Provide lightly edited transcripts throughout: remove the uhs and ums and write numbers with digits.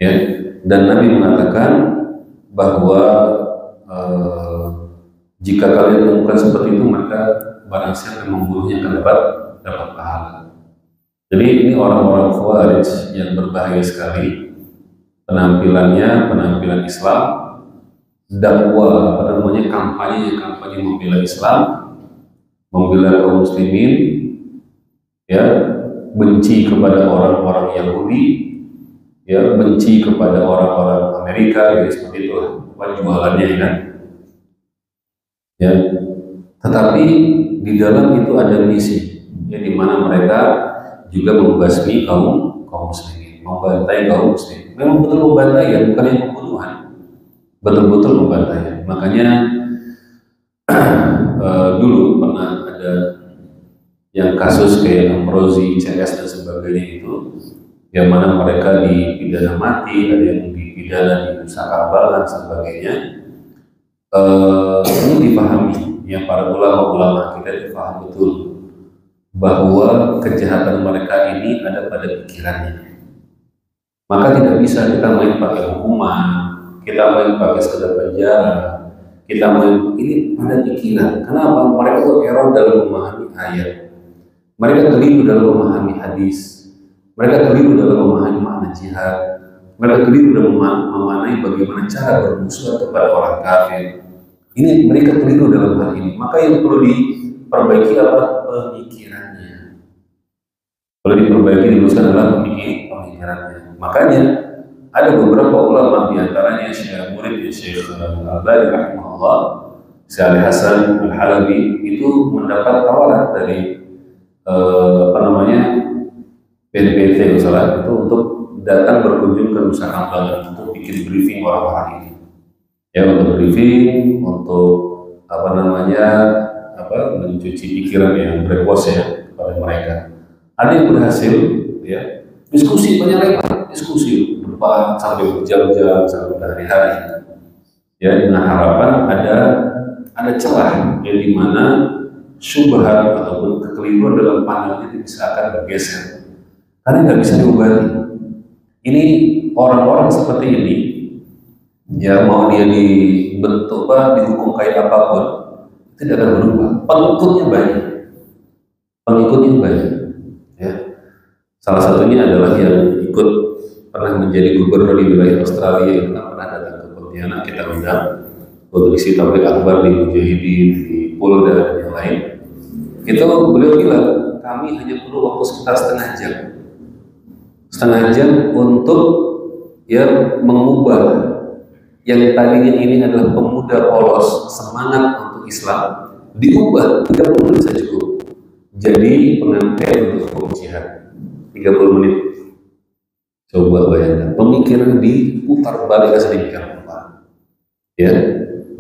Ya, dan Nabi mengatakan bahwa eh, jika kalian temukan seperti itu, maka barang siapa yang membunuhnya akan dapat pahala. Jadi ini orang-orang Khawarij yang berbahaya sekali penampilannya, penampilan Islam, dakwah kampanye membela Islam, membela kaum muslimin, ya, benci kepada orang-orang Yahudi, ya, benci kepada orang-orang Amerika, ya, seperti itu jualannya, kan, ya. Tetapi di dalam itu ada misi, ya, di mana mereka juga membasmi kaum muslimin, membantai kaum muslimin. Memang betul membantai, ya, bukan yang pembunuhan, betul-betul membantai. Makanya dulu pernah ada yang kasus kayak Amrozi, CS dan sebagainya itu, yang mana mereka dipidana mati, ada yang dipidana di Nusa Kambangan dan sebagainya. Ini dipahami, yang para ulama-ulama kita dipahami betul bahwa kejahatan mereka ini ada pada pikirannya. Maka tidak bisa kita main pakai hukuman, kita main pakai sekedar penjara, kita main ini pada pikiran. Kenapa? Mereka itu error dalam memahami ayat, mereka keliru dalam memahami hadis, mereka keliru dalam memahami makna jihad, mereka keliru dalam memaknai bagaimana cara bermusuhan kepada orang kafir. Ini mereka keliru dalam hal ini. Maka yang perlu diperbaiki apa? Pemikirannya. Perlu diperbaiki, diluruskan adalah pemikirannya. Makanya ada beberapa ulama, diantaranya murid Syekh Al-Albani rahimahullah, Syekh Hasan Al-Halabi, itu mendapat tawaran dari BNPT misalnya, itu untuk datang berkunjung ke Nusa Kambangan untuk bikin briefing orang-orang ini, ya, untuk briefing, untuk mencuci pikiran yang berepos, ya, kepada mereka. Ada yang berhasil, ya, diskusi banyak lebar, diskusi berdebat sampai berjam-jam, sampai berhari-hari, ya, dengan harapan ada celah, ya, di mana syubhat ataupun kekeliruan dalam pandangan itu bisa akan bergeser, karena nggak bisa diobati. Ini orang-orang seperti ini, ya, mau dia dibentuk dihukum kayak apapun, tidak akan berubah. Pengikutnya banyak, ya. Salah satunya adalah yang ikut pernah menjadi gubernur di wilayah Australia, yang pernah datang ke Pontianak, kita undang untuk isi tabligh akbar di Mujahidin, di Polda dan yang lain. Itu beliau bilang, kami hanya perlu waktu sekitar setengah jam untuk, ya, mengubah yang tadinya ini adalah pemuda polos, semangat untuk Islam, diubah 30 menit saja cukup jadi pengantin untuk hukum jihad. 30 menit. Coba bayangkan, pemikiran diputar balik sedemikian rupa, ya.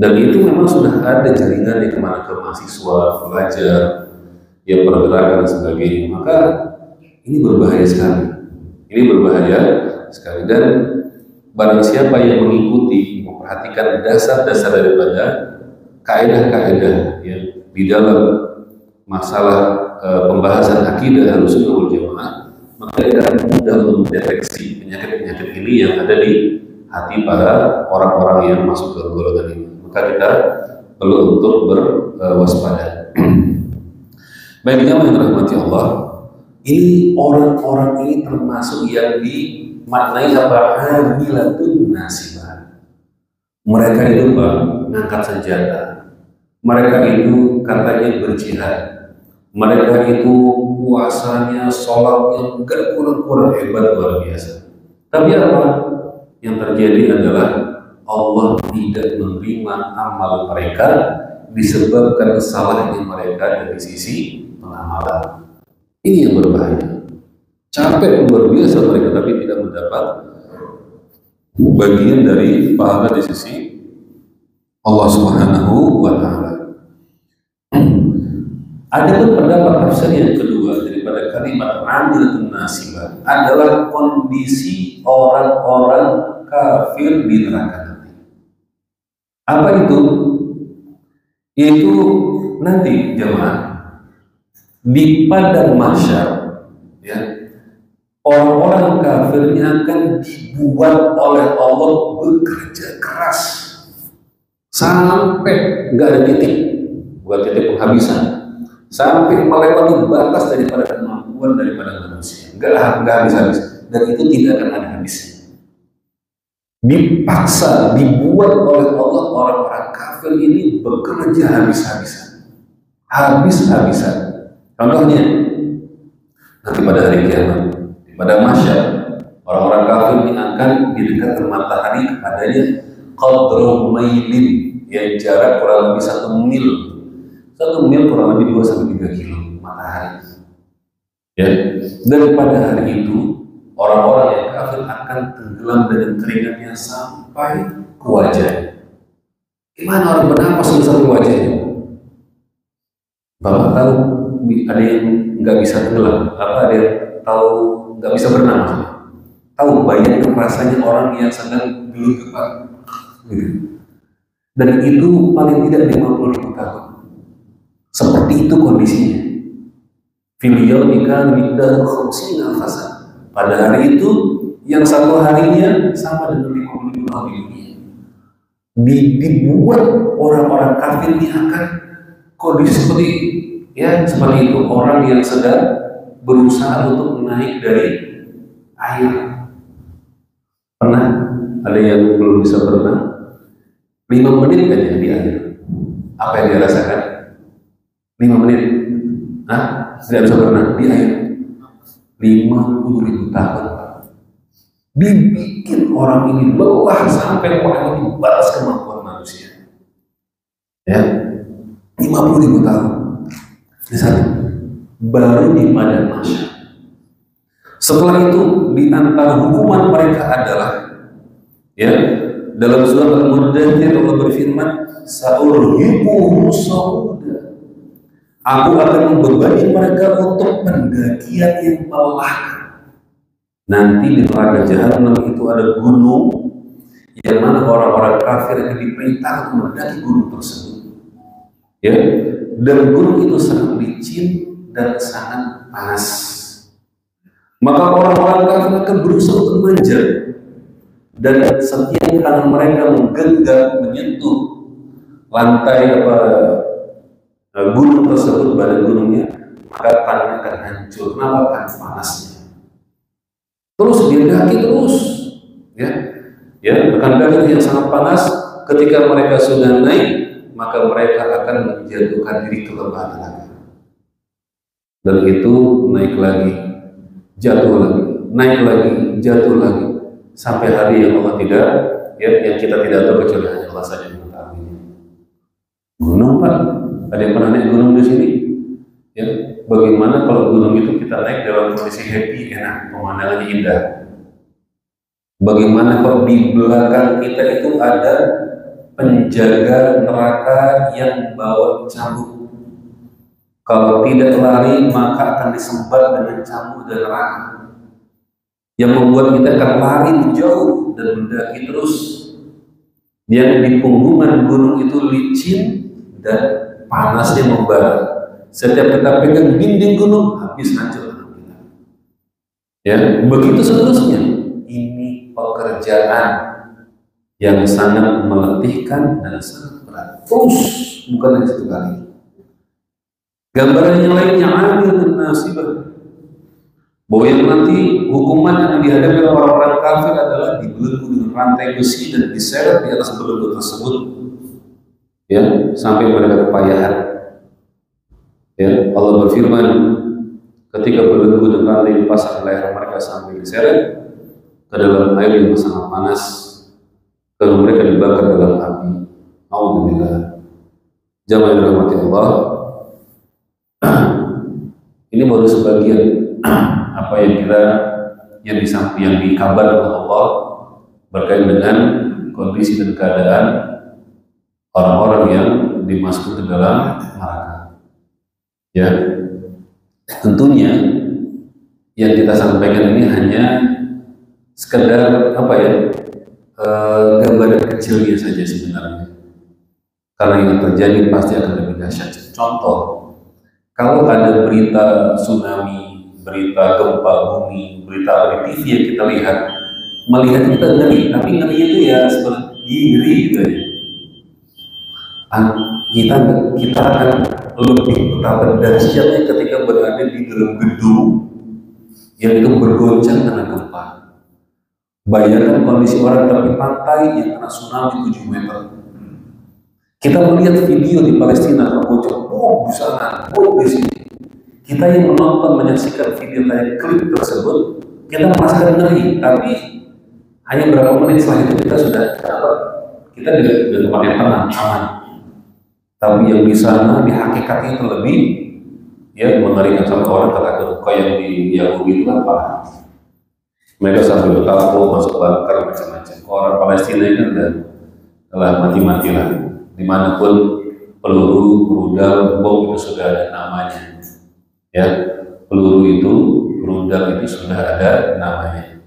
Dan itu memang sudah ada jaringan di kemana, ke mahasiswa, pelajar, ya, pergerakan dan sebagainya. Maka ini berbahaya sekali. Dan barang siapa yang mengikuti, memperhatikan dasar-dasar daripada kaidah-kaidah, ya, di dalam masalah pembahasan akidah Ahlussunnah wal Jamaah, maka dia akan mudah untuk mendeteksi penyakit-penyakit ini yang ada di hati para orang-orang yang masuk ke golongan ini. Maka kita perlu untuk berwaspada. Baik, jamaah yang dirahmati Allah, ini orang-orang ini termasuk yang dimaknai hamilatun nasibah. Mereka itu mengangkat senjata, mereka itu katanya berjihad, mereka itu puasanya, sholatnya enggak kurang-kurang hebat, luar biasa. Tapi apa yang terjadi adalah Allah tidak menerima amal mereka disebabkan kesalahan mereka dari sisi pengamalan. Ini yang berbahaya. Capek luar biasa mereka, tapi tidak mendapat bagian dari pahala di sisi Allah Subhanahu wa Ta'ala. Ada pun pendapat tafsir yang kedua daripada kalimat amilatun nasibah adalah kondisi orang-orang kafir di neraka nanti. Apa itu? Yaitu nanti jemaah di padang mahsyar, ya, Orang-orang kafirnya akan dibuat oleh Allah bekerja keras sampai nggak ada titik, bukan titik penghabisan, sampai melewati batas daripada kemampuan daripada manusia, nggak habis-habis, dan itu tidak akan ada habisnya. Dipaksa, dibuat oleh Allah orang-orang kafir ini bekerja habis-habisan, habis-habisan. Contohnya nanti pada hari kiamat, pada masyar, orang-orang kafir ini akan didekatkan matahari kepadanya qadru mailin, yang jarak kurang lebih 1 mil. 1 mil kurang lebih 2-3 kilo matahari. Ya, dan pada hari itu orang-orang yang kafir akan tenggelam dengan keringatnya sampai ke wajahnya. Gimana orang bernapas sampai wajahnya? Bapak tahu ada yang nggak bisa tenggelam? Apa ada yang tahu nggak bisa berenang? Tahu, bayangkan rasanya orang yang sedang gelut-gelut gitu. Dan itu paling tidak 50.000 tahun. Seperti itu kondisinya. Filial ikan miqdar 50 nafas. Pada hari itu yang satu harinya sama dengan 50.000 tahun di dunia. Dibuat orang-orang kafir ini akan kondisi seperti seperti itu, orang yang sedang berusaha untuk naik dari air. Pernah ada yang belum bisa berenang 5 menit aja di air, apa yang dia rasakan? 5 menit tidak bisa berenang di air. 50.000 tahun dibikin orang ini lelah sampai orang ini batas kemampuan manusia. Ya, 50.000 tahun di sana, baru di padang masyar. Setelah itu di antara hukuman mereka adalah dalam surah Al-Muddathir Allah berfirman, sa'urhiquhum sa'uda, aku akan membebani mereka untuk pendakian yang melelahkan. Nanti di neraka Jahannam itu ada gunung yang mana orang-orang kafir akan diperintah untuk mendaki gunung tersebut. Ya, dan gunung itu sangat licin dan sangat panas. Maka orang-orang kafir akan berusaha untuk mengejar, dan setiap tangan mereka menggenggam menyentuh lantai gunung tersebut, badan gunungnya, maka tangannya akan hancur. Kenapa? Kan panasnya. Terus dia daki terus, akan daki yang sangat panas. Ketika mereka sudah naik, maka mereka akan menjatuhkan diri ke lembah neraka. Dan itu naik lagi, jatuh lagi, naik lagi, jatuh lagi, sampai hari yang Allah tidak, yang kita tidak tahu kecuali hanya Allah saja yang mengetahui. Gunung, Pak, ada yang pernah naik gunung di sini? Ya, bagaimana kalau gunung itu kita naik dalam kondisi happy, enak, pemandangannya indah? Bagaimana kalau di belakang kita itu ada penjaga neraka yang bawa cambuk? Kalau tidak lari maka akan disembat dengan cambuk dan neraka, yang membuat kita akan lari menjauh dan mendaki terus. Yang di punggungan gunung itu licin dan panasnya membara. Setiap kita pegang dinding gunung, habis hancur. Ya, begitu seterusnya. Ini pekerjaan yang sangat meletihkan dan sangat berat. Terus, bukan hanya satu kali. Gambaran yang lainnya, amil dan nasibah, bahwa yang nanti hukuman yang dihadapi oleh orang-orang kafir adalah dibelenggu dengan rantai besi dan diseret di atas belenggu tersebut, sampai mereka kepayahan. Allah berfirman, ketika belenggu dan rantai dipasang di leher mereka sampai diseret ke dalam air yang sangat panas, kalau mereka dibakar dalam api. Alhamdulillah. Jamaah dirahmati Allah. Ini baru sebagian apa yang dikabarkan oleh Allah berkaitan dengan kondisi dan keadaan orang-orang yang dimasukkan ke dalam neraka. Ya, tentunya yang kita sampaikan ini hanya sekedar gambaran kecilnya saja sebenarnya, karena yang terjadi pasti akan lebih dahsyat. Contoh, kalau ada berita tsunami berita gempa bumi, berita apa di TV yang kita lihat, melihat kita ngeri, tapi ngeri itu ya seperti ngeri gitu ya. Kita akan lebih betapa dahsyatnya ketika berada di dalam gedung yang itu bergoncang karena gempa. Bayangkan kondisi orang di pantai yang kena tsunami 7 meter. Kita melihat video di Palestina tergoncang, bom di sana, bom di sini. Kita yang menonton, menyaksikan video tadi klip tersebut, kita merasakan ngeri, tapi hanya berapa menit setelah itu kita sudah kita di tempat yang tenang, aman. Tapi yang di sana di hakikatnya itu lebih ya mengerikan. Satu orang kata yang di Yahudi itu apa? Mereka sampai berkabung masuk bunker macam-macam. Orang Palestina ini telah mati-mati lah. Dimanapun peluru, rudal, bom itu sudah ada namanya. Ya, peluru itu, rudal itu sudah ada namanya.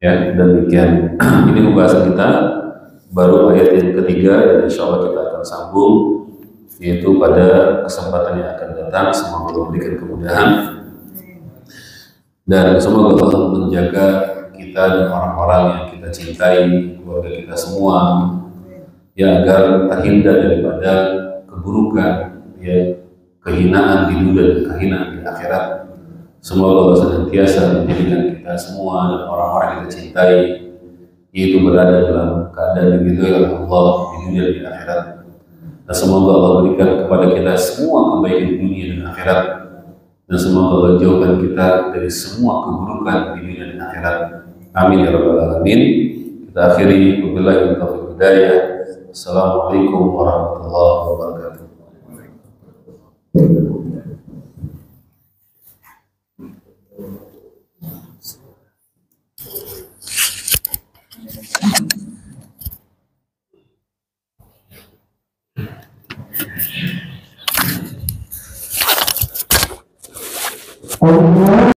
Ya, demikian. Ini pembahasan kita baru ayat yang ketiga dan insya Allah kita akan sambung, yaitu pada kesempatan yang akan datang. Semoga Allah memberikan kemudahan dan semoga Allah menjaga kita dan orang-orang yang kita cintai, keluarga kita semua, ya agar terhindar daripada keburukan, ya kehinaan di dunia dan kehinaan di akhirat. Semoga Allah senantiasa menjadikan kita semua dan orang-orang yang kita cintai itu berada dalam keadaan diridhoi oleh Allah di dunia dan di akhirat. Dan semoga Allah berikan kepada kita semua kebaikan dunia dan akhirat. Dan semoga Allah jauhkan kita dari semua keburukan di dunia dan akhirat. Amin ya rabbal alamin. Kita akhiri wabillahi taufiq hidayah. Assalamualaikum warahmatullahi wabarakatuh.